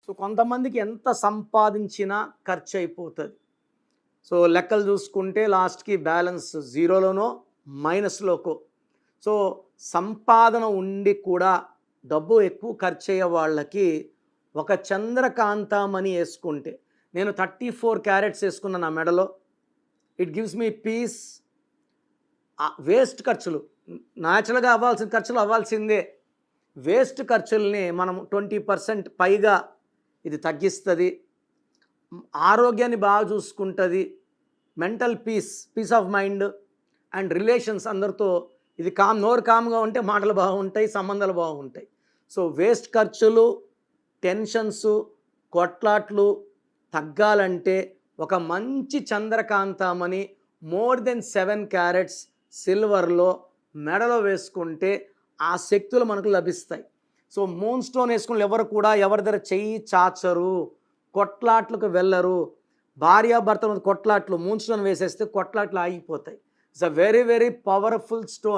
So కొంతమందికి ఎంత సంపాదించినా ఖర్చు అయిపోతుంది. సో లెక్కలు చూసుకుంటే లాస్ట్కి బ్యాలెన్స్ జీరోలోనో మైనస్లోకో. సో సంపాదన ఉండి కూడా డబ్బు ఎక్కువ ఖర్చు అయ్యే వాళ్ళకి ఒక చంద్రకాంతమణి వేసుకుంటే, నేను 34 క్యారెట్స్ వేసుకున్న నా మెడలో, it gives me peace. Waste ఖర్చులు, న్యాచురల్గా అవ్వాల్సిన ఖర్చులు అవ్వాల్సిందే. వేస్ట్ ఖర్చుల్ని మనం 20% పైగా ఇది తగ్గిస్తుంది. ఆరోగ్యాన్ని బాగా చూసుకుంటుంది. Mental peace of mind and relations అందరితో ఇది నోరు కామ్గా ఉంటే మాటలు బాగుంటాయి, సంబంధాలు బాగుంటాయి. సో వేస్ట్ ఖర్చులు, టెన్షన్స్, కొట్లాట్లు తగ్గాలంటే ఒక మంచి చంద్రకాంతమణి మోర్ దెన్ 7 క్యారెట్స్ సిల్వర్లో మెడలో వేసుకుంటే ఆ శక్తులు మనకు లభిస్తాయి. సో మూన్ స్టోన్ వేసుకుని ఎవరు కూడా ఎవరి దగ్గర చెయ్యి చాచరు, కొట్లాట్లకు వెళ్ళరు. భార్యాభర్తల కొట్లాట్లు మూన్ స్టోన్ వేసేస్తే కొట్లాట్లు ఆగిపోతాయి. It's a very very powerful stone.